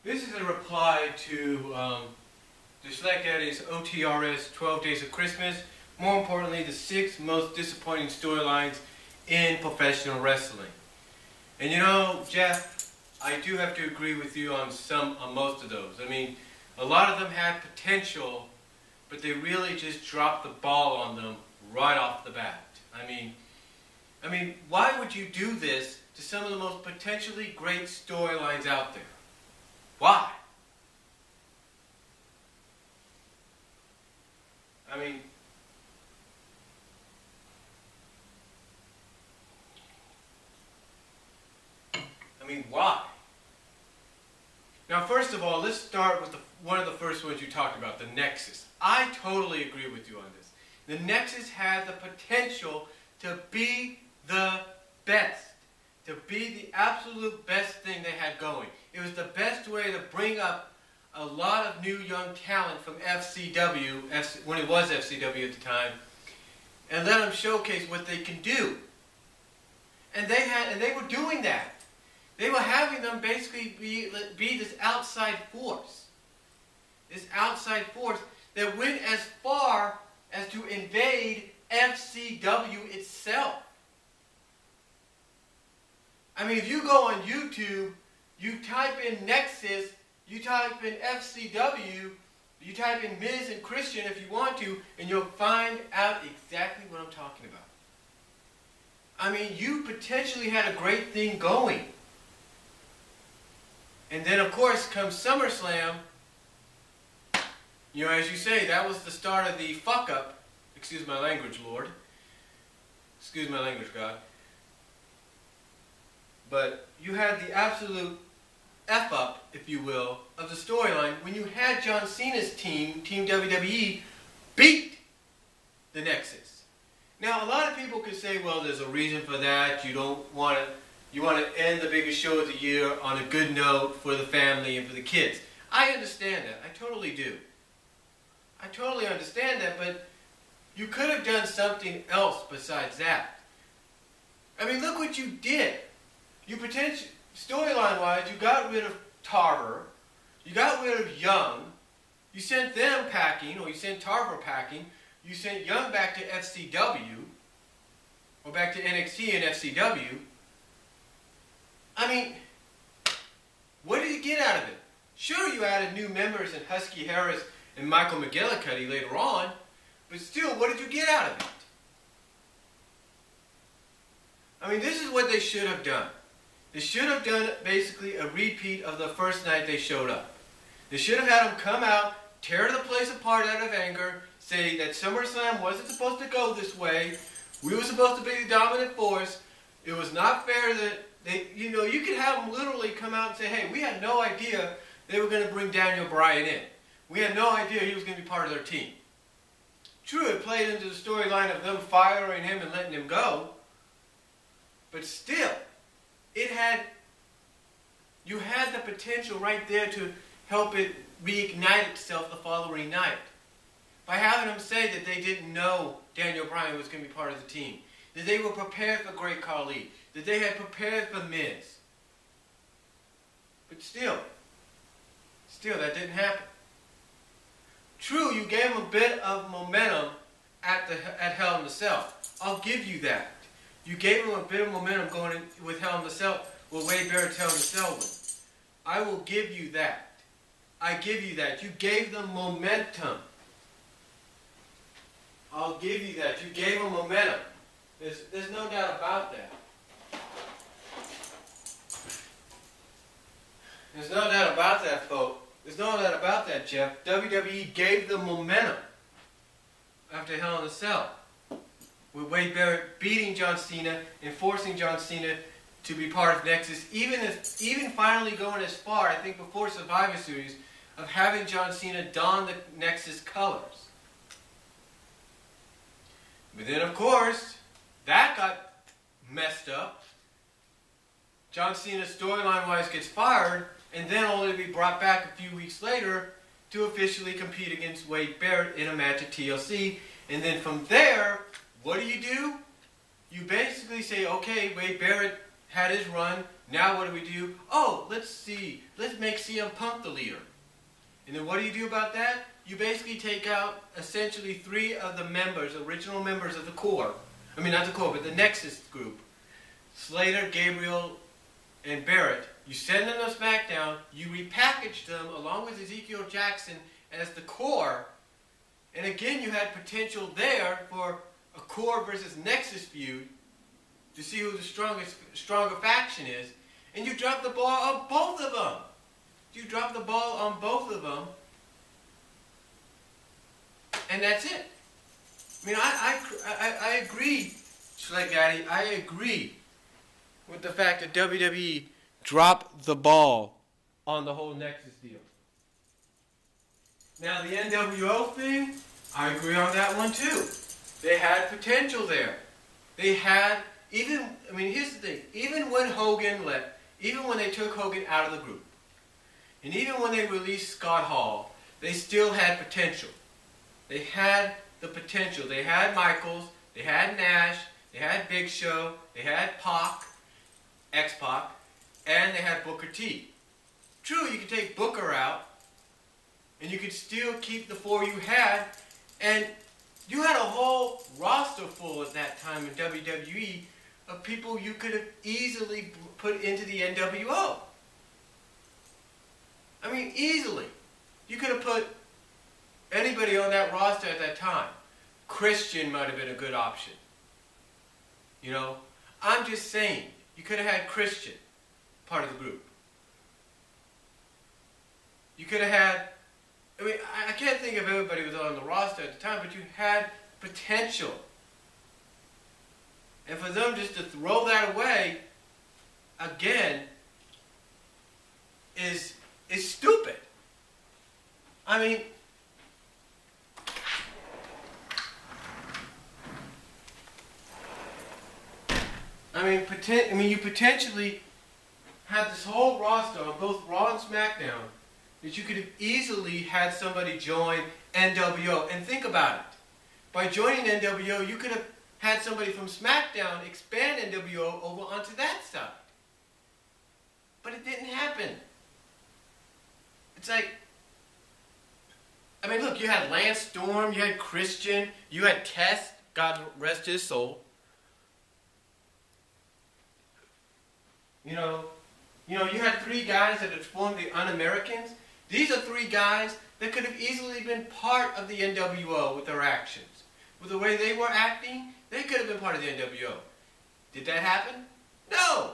This is a reply to the Select Eddie's OTRS 12 Days of Christmas. More importantly, the 6 most disappointing storylines in professional wrestling. And you know, Jeff, I do have to agree with you on most of those. I mean, a lot of them had potential, but they really just dropped the ball on them right off the bat. I mean, why would you do this to some of the most potentially great storylines out there? Why? I mean, why? Now, first of all, let's start with one of the first ones you talked about, the Nexus. I totally agree with you on this. The Nexus had the potential to be the best, to be the absolute best thing they had going. It was the best way to bring up a lot of new young talent from FCW, when it was FCW at the time, and let them showcase what they can do. And they were doing that. They were having them basically be this outside force. This outside force that went as far as to invade FCW itself. I mean, if you go on YouTube, you type in Nexus, you type in FCW, you type in Miz and Christian if you want to, and you'll find out exactly what I'm talking about. I mean, you potentially had a great thing going. And then, of course, comes SummerSlam. You know, as you say, that was the start of the fuck-up. Excuse my language, Lord. Excuse my language, God. But you had the absolute F-up, if you will, of the storyline when you had John Cena's team, Team WWE, beat the Nexus. Now, a lot of people could say, well, there's a reason for that. You want to end the biggest show of the year on a good note for the family and for the kids. I understand that. I totally do. I totally understand that, but you could have done something else besides that. I mean, look what you did. You potentially, storyline-wise, you got rid of Tarver. You got rid of Young. You sent them packing, or you sent Tarver packing. You sent Young back to FCW, or back to NXT and FCW. I mean, what did you get out of it? Sure, you added new members in Husky Harris and Michael McGillicuddy later on, but still, what did you get out of it? I mean, this is what they should have done. They should have done basically a repeat of the first night they showed up. They should have had them come out, tear the place apart out of anger, say that SummerSlam wasn't supposed to go this way, we were supposed to be the dominant force, it was not fair that you know, you could have them literally come out and say, hey, we had no idea they were going to bring Daniel Bryan in. We had no idea he was going to be part of their team. True, it played into the storyline of them firing him and letting him go, but still, you had the potential right there to help it reignite itself the following night. By having them say that they didn't know Daniel Bryan was going to be part of the team. That they were prepared for Great Khali. That they had prepared for Miz. But still, that didn't happen. True, you gave them a bit of momentum at Hell in a Cell. I'll give you that. You gave them a bit of momentum going with Hell in a Cell, with Wade Barrett's Hell in a Cell win. I will give you that. I give you that. You gave them momentum. I'll give you that. You gave them momentum. There's no doubt about that. There's no doubt about that, folks. There's no doubt about that, Jeff. WWE gave them momentum after Hell in a Cell, with Wade Barrett beating John Cena and forcing John Cena to be part of Nexus, even finally going as far, I think before Survivor Series, of having John Cena don the Nexus colors. But then, of course, that got messed up. John Cena, storyline-wise, gets fired, and then only to be brought back a few weeks later to officially compete against Wade Barrett in a match at TLC. And then from there, what do? You basically say, okay, Wade Barrett had his run, Now what do? Oh, let's see. Let's make CM Punk the leader. And then what do you do about that? You basically take out essentially 3 of the members, original members of the core. I mean, not the core, but the Nexus group. Slater, Gabriel, and Barrett. You send them to SmackDown. You repackage them along with Ezekiel Jackson as the core. And again, you had potential there for a core versus Nexus feud to see who the stronger faction is. And you drop the ball on both of them. You drop the ball on both of them. And that's it. I mean, I agree, Schlegatti, I agree with the fact that WWE dropped the ball on the whole Nexus deal. Now, the NWO thing, I agree on that one too. They had potential there. They had, here's the thing, even when Hogan left, even when they took Hogan out of the group, and even when they released Scott Hall, they still had potential. They had the potential. They had Michaels, they had Nash, they had Big Show, they had Pac, X-Pac, and they had Booker T. True, you could take Booker out, and you could still keep the 4 you had, and you had a whole roster full at that time in WWE of people you could have easily put into the NWO. I mean, easily. You could have put anybody on that roster at that time. Christian might have been a good option. You know? I'm just saying, you could have had Christian part of the group. You could have had, I can't think of everybody who was on the roster at the time, but you had potential. And for them just to throw that away, again, is stupid. I mean, you potentially had this whole roster on both Raw and SmackDown that you could have easily had somebody join NWO. And think about it. By joining NWO, you could have had somebody from SmackDown expand NWO over onto that side. But it didn't happen. It's like, look, you had Lance Storm, you had Christian, you had Test, God rest his soul. You had 3 guys that had formed the Un-Americans. These are 3 guys that could have easily been part of the NWO with their actions. With the way they were acting, they could have been part of the NWO. Did that happen? No!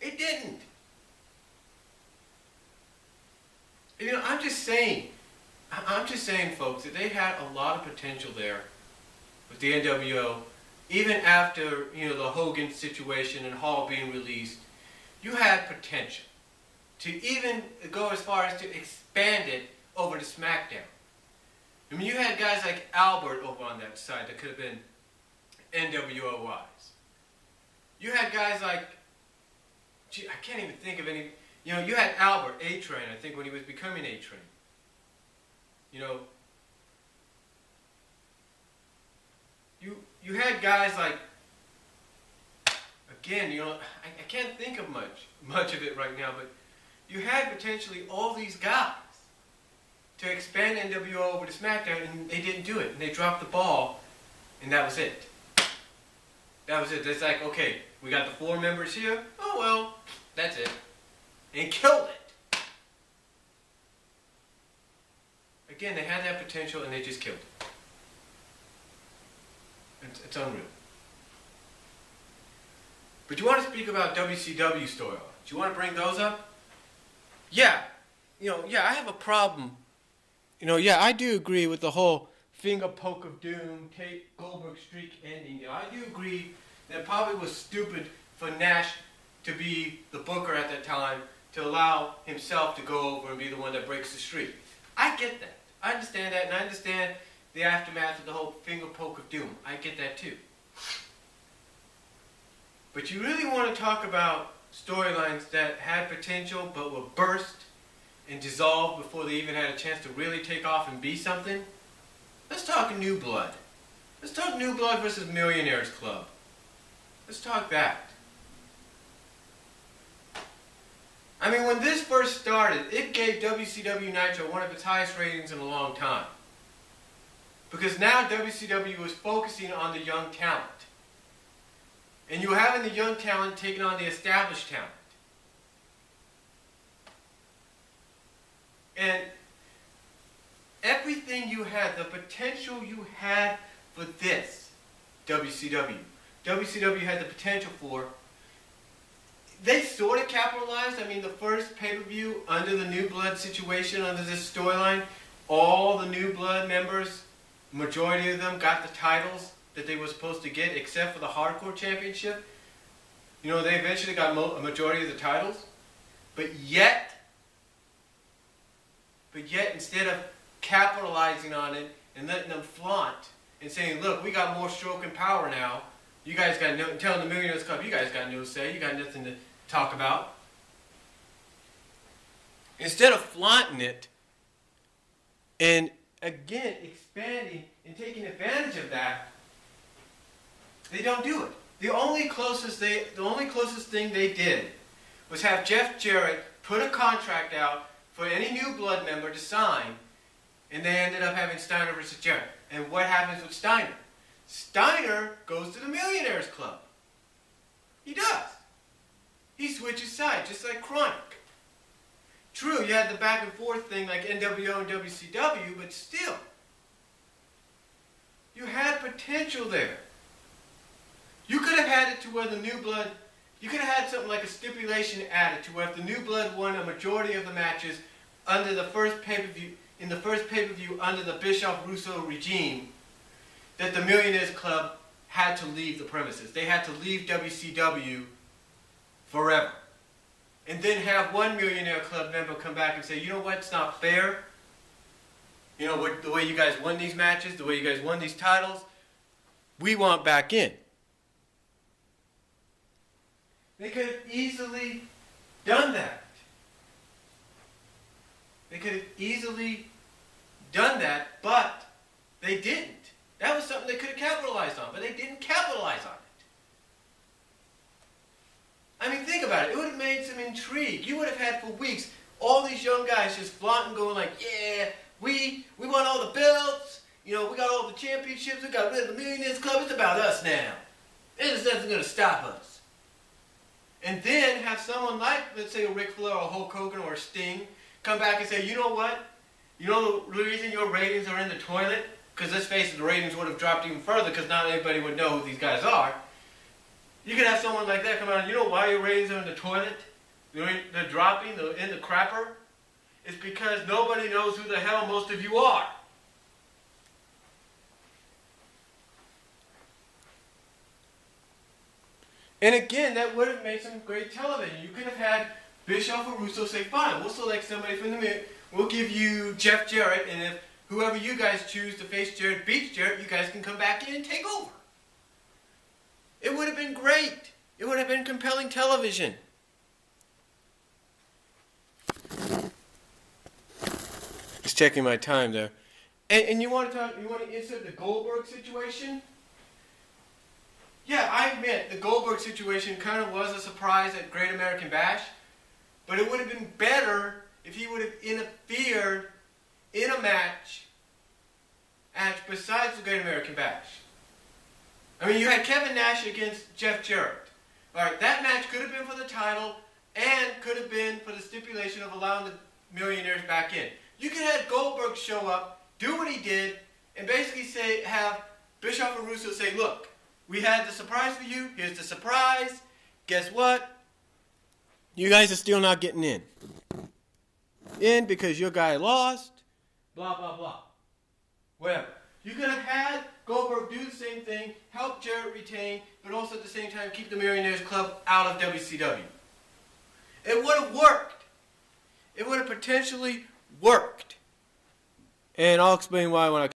It didn't. I'm just saying, folks, that they had a lot of potential there with the NWO. Even after, the Hogan situation and Hall being released, you had potential to even go as far as to expand it over to SmackDown. You had guys like Albert over on that side that could have been NWO-wise. You had guys like, I can't even think of any, you had Albert, A-Train, I think, when he was becoming A-Train. You had guys like, again, I can't think of much of it right now, but you had potentially all these guys to expand NWO over to SmackDown, and they didn't do it, and they dropped the ball, and that was it. That was it. It's like, okay, we got the 4 members here, oh well, that's it. And killed it. Again, they had that potential, and they just killed it. It's unreal. But you want to speak about WCW storylines? Do you want to bring those up? Yeah. I have a problem. I do agree with the whole finger poke of doom, Kate Goldberg streak ending. I do agree that it probably was stupid for Nash to be the booker at that time, to allow himself to go over and be the one that breaks the streak. I get that. I understand that, and I understand the aftermath of the whole finger poke of doom. I get that too. But you really want to talk about storylines that had potential but were burst and dissolved before they even had a chance to really take off and be something? Let's talk New Blood. Let's talk New Blood versus Millionaires Club. Let's talk that. I mean, when this first started, it gave WCW Nitro one of its highest ratings in a long time. Because now WCW was focusing on the young talent. And you were having the young talent taking on the established talent. And everything you had, the potential you had for this, WCW had the potential for. They sort of capitalized. I mean, the first pay-per-view under the New Blood situation, under this storyline, all the New Blood members, majority of them got the titles that they were supposed to get, except for the Hardcore Championship. You know, they eventually got a majority of the titles. But yet, instead of capitalizing on it and letting them flaunt and saying, look, we got more stroke and power now. You guys got no, telling the Millionaires Club, you guys got no say. You got nothing to talk about. Instead of flaunting it and, again, expanding and taking advantage of that, they don't do it. The only closest thing they did was have Jeff Jarrett put a contract out for any New Blood member to sign, and they ended up having Steiner versus Jarrett. And what happens with Steiner? Steiner goes to the Millionaires Club. He does. He switches sides, just like Chronic. True, you had the back and forth thing like NWO and WCW, but still. You had potential there. You could have had it to where the New Blood, you could have had something like a stipulation added to where if the New Blood won a majority of the matches under the first pay-per-view, in the first pay-per-view under the Bischoff-Russo regime, that the Millionaires Club had to leave the premises. They had to leave WCW forever. And then have one Millionaire Club member come back and say, you know what, it's not fair. You know, the way you guys won these matches, the way you guys won these titles, we want back in. They could have easily done that. They could have easily done that, but they didn't. That was something they could have capitalized on, but they didn't capitalize on it. I mean, think about it. It would have made some intrigue. You would have had for weeks all these young guys just flaunting, going like, yeah, we won all the belts. You know, we got all the championships. We got rid of the Millionaires Club. It's about us now. There's nothing going to stop us. And then have someone like, let's say, a Ric Flair or a Hulk Hogan or a Sting come back and say, you know what? You know the reason your ratings are in the toilet? Because let's face it, the ratings would have dropped even further because not everybody would know who these guys are. You could have someone like that come out and you know why your ratings are in the toilet? They're dropping, they're in the crapper? It's because nobody knows who the hell most of you are. And again, that would have made some great television. You could have had Bischoff or Russo say, fine, we'll select somebody from the middle. We'll give you Jeff Jarrett, and if whoever you guys choose to face Jarrett beats Jarrett, you guys can come back in and take over. It would have been great. It would have been compelling television. Just checking my time there. And you want to insert the Goldberg situation? Yeah, I admit the Goldberg situation kind of was a surprise at Great American Bash, but it would have been better if he would have interfered in a match besides the Great American Bash. I mean, you had Kevin Nash against Jeff Jarrett. All right, that match could have been for the title and could have been for the stipulation of allowing the Millionaires back in. You could have Goldberg show up, do what he did, and basically have Bischoff and Russo say, look, we had the surprise for you. Here's the surprise. Guess what? You guys are still not getting in. In because your guy lost. Blah, blah, blah. Whatever. You could have had Goldberg do the same thing, help Jarrett retain, but also at the same time keep the Millionaires Club out of WCW. It would have worked. It would have potentially worked. And I'll explain why when I